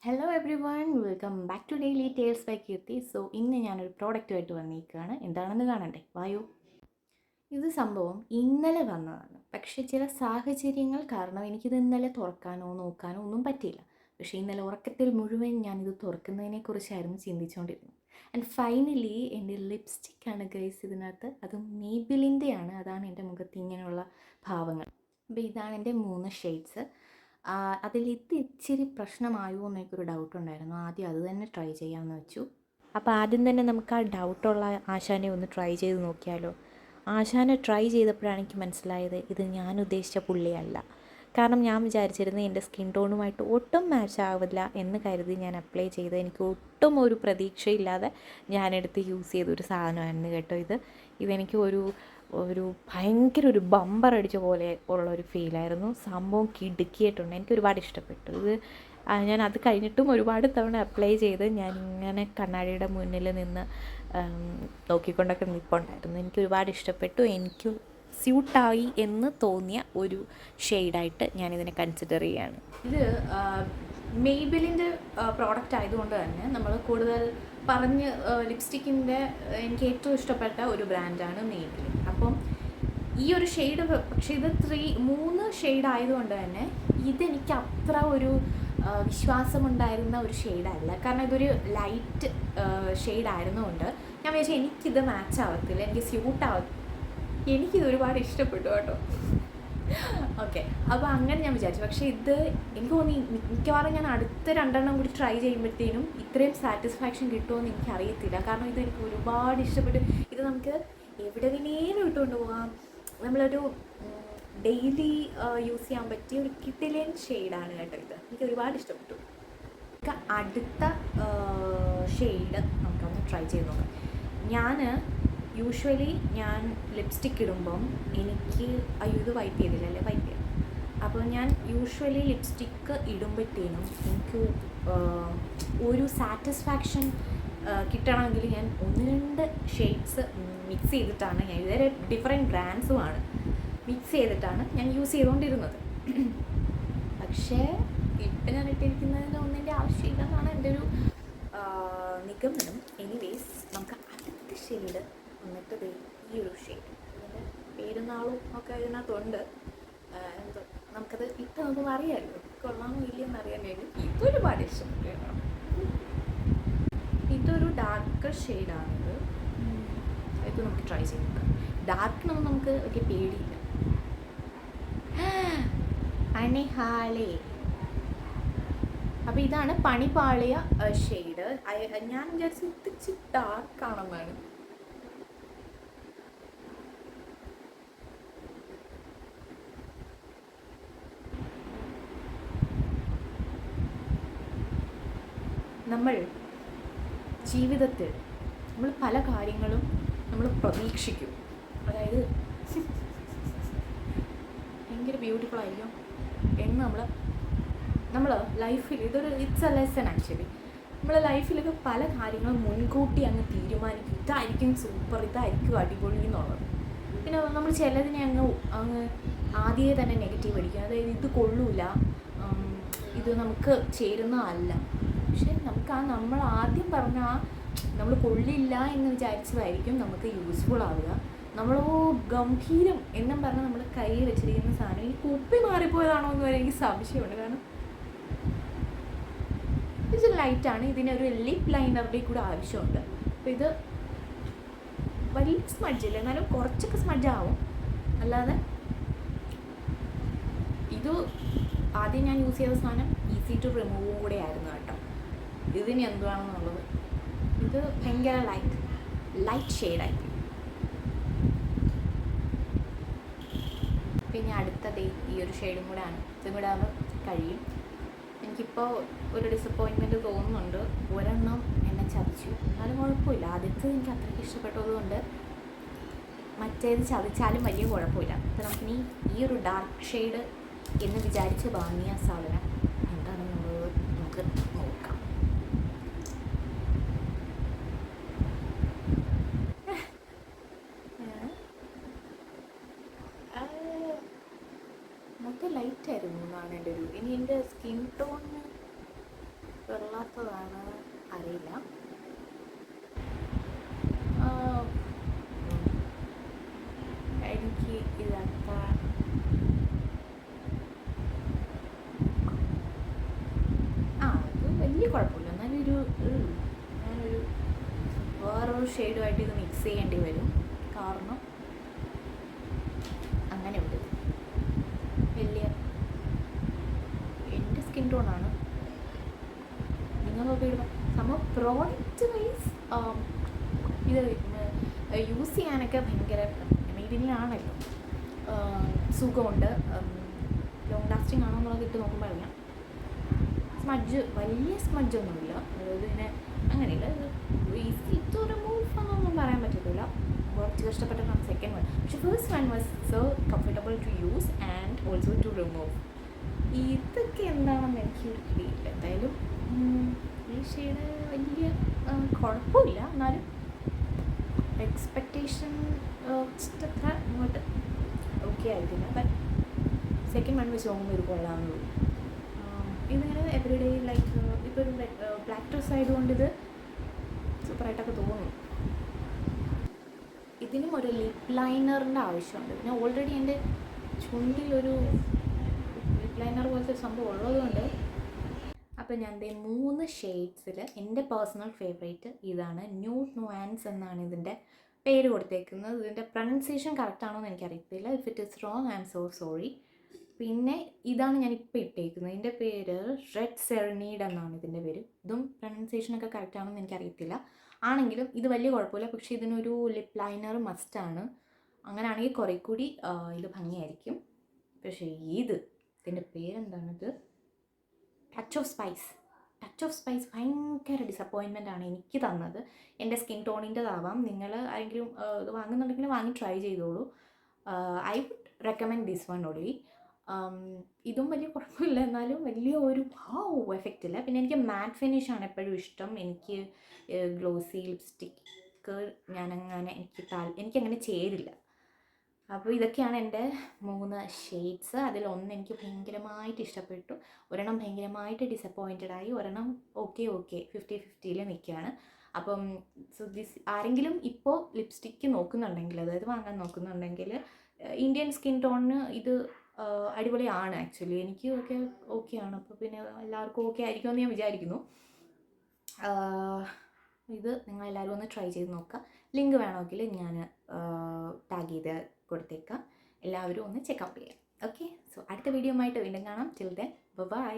Hello everyone, welcome back to daily tales by Keerthi. ഇന്ന് ഞാനൊരു പ്രോഡക്റ്റുമായിട്ട് വന്നിരിക്കുകയാണ്. എന്താണെന്ന് കാണണ്ടേ? വായു. ഇത് സംഭവം ഇന്നലെ വന്നതാണ്. പക്ഷേ ചില സാഹചര്യങ്ങൾ കാരണം എനിക്കിത് ഇന്നലെ തുറക്കാനോ നോക്കാനോ ഒന്നും പറ്റിയില്ല. പക്ഷേ ഇന്നലെ ഉറക്കത്തിൽ മുഴുവൻ ഞാനിത് തുറക്കുന്നതിനെക്കുറിച്ചായിരുന്നു ചിന്തിച്ചുകൊണ്ടിരുന്നത്. ആൻഡ് ഫൈനലി എൻ്റെ ലിപ്സ്റ്റിക്കാണ് ഗൈസ് ഇതിനകത്ത്. അതും മേബിലിൻ്റെയാണ്. അതാണ് എൻ്റെ മുഖത്ത് ഇങ്ങനെയുള്ള ഭാവങ്ങൾ. അപ്പോൾ ഇതാണ് എൻ്റെ 3 ഷെയ്ഡ്സ്. അതിൽ ഇത് ഇച്ചിരി പ്രശ്നമായോ എന്നെനിക്കൊരു ഡൗട്ടുണ്ടായിരുന്നു. ആദ്യം അത് തന്നെ ട്രൈ ചെയ്യാമെന്ന് വെച്ചു. അപ്പോൾ ആദ്യം തന്നെ നമുക്ക് ആ ഡൗട്ടുള്ള ആശാനെ ഒന്ന് ട്രൈ ചെയ്ത് നോക്കിയാലോ. ആശാനെ ട്രൈ ചെയ്തപ്പോഴാണ് എനിക്ക് മനസ്സിലായത് ഇത് ഞാൻ ഉദ്ദേശിച്ച പുള്ളിയല്ല. കാരണം ഞാൻ വിചാരിച്ചിരുന്നത് എൻ്റെ സ്കിൻ ടോണുമായിട്ട് ഒട്ടും മാച്ച് ആവില്ല എന്ന് കരുതി ഞാൻ അപ്ലൈ ചെയ്ത് എനിക്ക് ഒട്ടും ഒരു പ്രതീക്ഷയില്ലാതെ ഞാനെടുത്ത് യൂസ് ചെയ്തൊരു സാധനമായിരുന്നു കേട്ടോ ഇത്. ഇതെനിക്ക് ഒരു ഭയങ്കര ഒരു ബമ്പർ അടിച്ച പോലെ ഉള്ളൊരു ഫീലായിരുന്നു. സംഭവം കിടുക്കിയിട്ടുണ്ട്. എനിക്ക് ഒരുപാട് ഇഷ്ടപ്പെട്ടു ഇത്. ഞാൻ അത് കഴിഞ്ഞിട്ടും ഒരുപാട് തവണ അപ്ലൈ ചെയ്ത് ഞാനിങ്ങനെ കണ്ണാടിയുടെ മുന്നിൽ നിന്ന് നോക്കിക്കൊണ്ടൊക്കെ നിൽപ്പുണ്ടായിരുന്നു. എനിക്ക് ഒരുപാട് ഇഷ്ടപ്പെട്ടു. എനിക്ക് സ്യൂട്ടായി എന്ന് തോന്നിയ ഒരു ഷെയ്ഡായിട്ട് ഞാനിതിനെ കൺസിഡർ ചെയ്യുകയാണ്. ഇത് മെയ്ബിലിൻ്റെ പ്രോഡക്റ്റ് ആയതുകൊണ്ട് തന്നെ നമ്മൾ കൂടുതൽ പറഞ്ഞ് ലിപ്സ്റ്റിക്കിൻ്റെ എനിക്ക് ഏറ്റവും ഇഷ്ടപ്പെട്ട ഒരു ബ്രാൻഡാണ് മെയ്ബിലിൻ. അപ്പം ഈ ഒരു ഷെയ്ഡ്, പക്ഷേ ഇത് 3 ഷെയ്ഡ് ആയതുകൊണ്ട് തന്നെ ഇതെനിക്ക് അത്ര ഒരു വിശ്വാസമുണ്ടായിരുന്ന ഒരു ഷെയ്ഡല്ല. കാരണം ഇതൊരു ലൈറ്റ് ഷെയ്ഡ് ആയിരുന്നുകൊണ്ട് ഞാൻ വിചാരിച്ചു എനിക്കിത് മാച്ച് ആവത്തില്ല, എനിക്ക് സ്യൂട്ടാവത്തില്ല. എനിക്കിത് ഒരുപാട് ഇഷ്ടപ്പെട്ടു കേട്ടോ. ഓക്കെ, അപ്പോൾ അങ്ങനെ ഞാൻ വിചാരിച്ചു. പക്ഷേ ഇത് എനിക്ക് തോന്നി മിക്കവാറും ഞാൻ അടുത്ത 2 കൂടി ട്രൈ ചെയ്യുമ്പോഴത്തേനും ഇത്രയും സാറ്റിസ്ഫാക്ഷൻ കിട്ടുമെന്ന് എനിക്കറിയത്തില്ല. കാരണം ഇത് എനിക്ക് ഒരുപാട് ഇഷ്ടപ്പെട്ടു. ഇത് നമുക്ക് എവിടെ വേണേലും ഇട്ടുകൊണ്ട് പോകാം. നമ്മളൊരു ഡെയിലി യൂസ് ചെയ്യാൻ പറ്റിയ ഒരു കിഡിലൻ ഷെയ്ഡാണ് കേട്ടോ ഇത്. എനിക്ക് ഒരുപാട് ഇഷ്ടപ്പെട്ടു. അടുത്ത ഷെയ്ഡ് നമുക്കൊന്ന് ട്രൈ ചെയ്ത് നോക്കാം. യൂഷ്വലി ഞാൻ ലിപ്സ്റ്റിക്ക് ഇടുമ്പം എനിക്ക് ഇത് വൈപ്പ് ചെയ്തില്ലല്ലേ, വൈപ്പ് ചെയ്യാം. അപ്പോൾ ഞാൻ യൂഷ്വലി ലിപ്സ്റ്റിക്ക് ഇടുമ്പോഴത്തേനും എനിക്ക് ഒരു സാറ്റിസ്ഫാക്ഷൻ കിട്ടണമെങ്കിൽ ഞാൻ 1-2 ഷെയ്ഡ്സ് മിക്സ് ചെയ്തിട്ടാണ്, ഞാൻ ഇതുവരെ ഡിഫറെൻറ്റ് ബ്രാൻഡ്സുമാണ് മിക്സ് ചെയ്തിട്ടാണ് ഞാൻ യൂസ് ചെയ്തുകൊണ്ടിരുന്നത്. പക്ഷേ ഇപ്പം ഞാൻ ഇട്ടിരിക്കുന്നതിൻ്റെ ഒന്നിൻ്റെ ആവശ്യമില്ലെന്നാണ് എൻ്റെ ഒരു നിഗമനം. എനിവേസ് നമുക്ക് അടുത്ത ഷെയ്ഡ് വന്നിട്ട് ഈ ഒരു ഷെയ്ഡ്, അതിൻ്റെ പേരുന്നാളും ഒക്കെ ഇതിനകത്തുണ്ട്. എന്തോ നമുക്കത് ഇട്ട് നമുക്ക് അറിയാമല്ലോ കൊള്ളാമോ ഇല്ലയെന്ന് അറിയാൻ വേണ്ടി. ഇതൊരുപാട് ഇഷ്ടപ്പെട്ടു. ഇതൊരു ഡാർക്ക് ഷെയ്ഡാണിത്. ഇത് നമുക്ക് ട്രൈ ചെയ്ത് നോക്കാം. ഡാർക്കിനൊന്നും നമുക്ക് വലിയ പേടിയില്ല. അണിഹാളെ. അപ്പോൾ ഇതാണ് പണിപാളിയ ഷെയ്ഡ്. ഞാൻ വിചാരിച്ചു ഇത്തിരി ഡാർക്കാണെന്നാണ്. നമ്മൾ ജീവിതത്തിൽ നമ്മൾ പല കാര്യങ്ങളും നമ്മൾ പ്രതീക്ഷിക്കും. അതായത് ഭയങ്കര ബ്യൂട്ടിഫുൾ ആയിരിക്കും എന്ന് നമ്മൾ ലൈഫിൽ ഇറ്റ്സ് എ ലെസൺ ആക്ച്വലി. നമ്മൾ ലൈഫിലൊക്കെ പല കാര്യങ്ങളും മുൻകൂട്ടി അങ്ങ് തീരുമാനിക്കും, ഇതായിരിക്കും സൂപ്പർ, ഇതായിരിക്കും അടിപൊളി എന്നുള്ളത്. പിന്നെ നമ്മൾ ചിലതിനെ അങ്ങ് ആദ്യമേ തന്നെ നെഗറ്റീവ് അടിക്കും. അതായത് ഇത് കൊള്ളൂല, ഇത് നമുക്ക് ചേരുന്നതല്ല. പക്ഷെ നമുക്ക് നമ്മൾ ആദ്യം പറഞ്ഞ നമ്മൾ കൊള്ളില്ല എന്ന് വിചാരിച്ചതായിരിക്കും നമുക്ക് യൂസ്ഫുൾ ആവുക. നമ്മളോ ഗംഭീരം എന്നും പറഞ്ഞാൽ നമ്മൾ കയ്യിൽ വെച്ചിരിക്കുന്ന സാധനം ഈ കുപ്പി മാറിപ്പോയതാണോ എന്ന് വരെ എനിക്ക് സംശയമുണ്ട്. കാരണം ഇത് ലൈറ്റാണ്, ഇതിനൊരു ലിപ്പ് ലൈനറുടെ കൂടെ ആവശ്യമുണ്ട്. അപ്പോൾ ഇത് വലിയ സ്മഡ്ജില്ല, എന്നാലും കുറച്ചൊക്കെ സ്മഡ്ജാവും. അല്ലാതെ ഇത് ആദ്യം ഞാൻ യൂസ് ചെയ്ത സാധനം ഈസി ടു റിമൂവും കൂടെ ആയിരുന്നു കേട്ടോ. ഇതിന് എന്തുവാണെന്നുള്ളത് ഇത് ഭയങ്കര ലൈറ്റ് ഷെയ്ഡായി. പിന്നെ അടുത്തത് ഈ ഒരു ഷെയ്ഡും കൂടെ ആണ്. ഇതും കൂടെ ആകുമ്പോൾ കഴിയും. എനിക്കിപ്പോൾ ഒരു ഡിസപ്പോയിൻമെൻറ്റ് തോന്നുന്നുണ്ട്. ഒരെണ്ണം എന്നെ ചതിച്ചു, എന്നാലും കുഴപ്പമില്ല. ആദ്യത്തെ എനിക്ക് അത്രയ്ക്ക് ഇഷ്ടപ്പെട്ടതുകൊണ്ട് മറ്റേത് ചതിച്ചാലും വലിയ കുഴപ്പമില്ല. അപ്പോൾ നമുക്കിനി ഈ ഒരു ഡാർക്ക് ഷെയ്ഡ് എന്ന് വിചാരിച്ച് വാങ്ങിയ സാധനം എന്താണെന്നുള്ളത് നമുക്ക് നോക്കാം. മൊത്തം ലൈറ്റായിരുന്നു എന്നാണ് എൻ്റെ ഒരു. ഇനി എൻ്റെ സ്കിൻ ടോണിന് കൊള്ളാത്തതാണ് അറിയില്ല. എനിക്ക് ഇതത്ര അത് വലിയ കുഴപ്പമില്ല. എന്നാലും ഞാനൊരു വേറൊരു ഷെയ്ഡുമായിട്ട് ഇത് മിക്സ് ചെയ്യേണ്ടി വരും. കാരണം അങ്ങനെ ഉണ്ട്. വലിയ എൻ്റെ സ്കിൻ ടോണാണ്. നിങ്ങൾ നോക്കിയിടുമ്പോൾ സംഭവം പ്രോഡക്റ്റ് വൈസ് ഇത് യൂസ് ചെയ്യാനൊക്കെ ഭയങ്കര മെയ്ഡിലാണല്ലോ, സുഖമുണ്ട്. ലോങ് ലാസ്റ്റിംഗ് ആണോ എന്നുള്ളത് ഇട്ട് നോക്കുമ്പോൾ അറിയാം. വലിയ സ്മഡ്ജൊന്നുമില്ല. അതായത് ഇങ്ങനെ അങ്ങനെയില്ല. ഈസി ടു റിമൂവ് എന്നൊന്നും പറയാൻ പറ്റത്തില്ല. കുറച്ച് കഷ്ടപ്പെട്ടാണ് സെക്കൻഡ് വൺ. പക്ഷേ first one was so comfortable to use and also to remove. ഇതൊക്കെ എന്താണെന്ന് എനിക്ക് പിടിയില്ല. എന്തായാലും ഈ ഷെയ്ഡ് വലിയ കുഴപ്പമില്ല. എന്നാലും എക്സ്പെക്റ്റേഷൻ അത്ര ഇങ്ങോട്ട് ഓക്കെ ആയിരിക്കില്ല. ബട്ട് സെക്കൻഡ് വൺ വെച്ച് നോക്കുമ്പോൾ ഇത് കൊള്ളാമെന്നുള്ളൂ. ഇതിങ്ങനെ എവറിഡേ ലൈക്ക് ഇപ്പോൾ ഒരു ബ്ലാക്ക് ഡ്രസ് ആയതുകൊണ്ട് ഇത് സൂപ്പറായിട്ടൊക്കെ തോന്നും. ഇതിനും ഒരു ലിപ് ലൈനറിൻ്റെ ആവശ്യമുണ്ട്. പിന്നെ ഓൾറെഡി എൻ്റെ ചുണ്ടിലൊരു ലിപ് ലൈനർ പോലത്തെ സംഭവം ഉള്ളതുകൊണ്ട് അപ്പോൾ ഞാൻ 3 ഷെയ്ഡ്സിൽ എൻ്റെ പേഴ്സണൽ ഫേവറേറ്റ് ഇതാണ്. ന്യൂഡ് നുവാൻസ് എന്നാണ് ഇതിൻ്റെ പേര് കൊടുത്തേക്കുന്നത്. ഇതിൻ്റെ പ്രൊനൗൺസിയേഷൻ കറക്റ്റാണോ എന്ന് എനിക്കറിയത്തില്ല. If it is wrong I am so sorry. പിന്നെ ഇതാണ് ഞാനിപ്പോൾ ഇട്ടേക്കുന്നത്. ഇതിൻ്റെ പേര് റെഡ് സെറനീഡ് എന്നാണ് ഇതിൻ്റെ പേര്. ഇതും പ്രൊനൗൺസിയേഷനൊക്കെ കറക്റ്റാണെന്ന് എനിക്കറിയത്തില്ല. ആണെങ്കിലും ഇത് വലിയ കുഴപ്പമില്ല. പക്ഷേ ഇതിനൊരു ലിപ് ലൈനർ മസ്റ്റാണ്. അങ്ങനെയാണെങ്കിൽ കുറേ കൂടി ഇത് ഭംഗിയായിരിക്കും. പക്ഷേ ഇതിൻ്റെ പേരെന്താണിത്? ടച്ച് ഓഫ് സ്പൈസ് ഭയങ്കര ഡിസപ്പോയിൻമെൻ്റ് ആണ് എനിക്ക് തന്നത്. എൻ്റെ സ്കിൻ ടോണിൻ്റെതാവാം. നിങ്ങൾ ആരെങ്കിലും ഇത് വാങ്ങുന്നുണ്ടെങ്കിൽ വാങ്ങി ട്രൈ ചെയ്തോളൂ. I would recommend this one only. ഇതും വലിയ കുഴപ്പമില്ല. എന്നാലും വലിയ ഒരു എഫക്റ്റ് ഇല്ല. പിന്നെ എനിക്ക് മാറ്റ് ഫിനിഷാണ് എപ്പോഴും ഇഷ്ടം. എനിക്ക് ഗ്ലോസി ലിപ്സ്റ്റിക്ക് എനിക്കങ്ങനെ ചേരില്ല. അപ്പോൾ ഇതൊക്കെയാണ് എൻ്റെ 3 ഷെയ്ഡ്സ്. അതിലൊന്ന് എനിക്ക് ഭയങ്കരമായിട്ട് ഇഷ്ടപ്പെട്ടു, ഒരെണ്ണം ഭയങ്കരമായിട്ട് ഡിസപ്പോയിൻറ്റഡായി, ഒരെണ്ണം ഓക്കെ 50-50 നിൽക്കുകയാണ്. അപ്പം ആരെങ്കിലും ഇപ്പോൾ ലിപ്സ്റ്റിക്ക് നോക്കുന്നുണ്ടെങ്കിൽ, അതായത് വാങ്ങാൻ നോക്കുന്നുണ്ടെങ്കിൽ, ഇന്ത്യൻ സ്കിൻ ടോണിന് ഇത് അടിപൊളിയാണ്. ആക്ച്വലി എനിക്ക് ഓക്കെയാണ്. അപ്പോൾ പിന്നെ എല്ലാവർക്കും ഓക്കെ ആയിരിക്കുമെന്ന് ഞാൻ വിചാരിക്കുന്നു. ഇത് നിങ്ങളെല്ലാവരും ഒന്ന് ട്രൈ ചെയ്ത് നോക്കുക. ലിങ്ക് വേണമെങ്കിൽ ഞാൻ ടാഗ് ചെയ്ത് കൊടുത്തേക്കാം. എല്ലാവരും ഒന്ന് ചെക്കൗട്ട് ചെയ്യാം. ഓക്കെ, സോ അടുത്ത വീഡിയോ ആയിട്ട് വീണ്ടും കാണാം. Till then bye.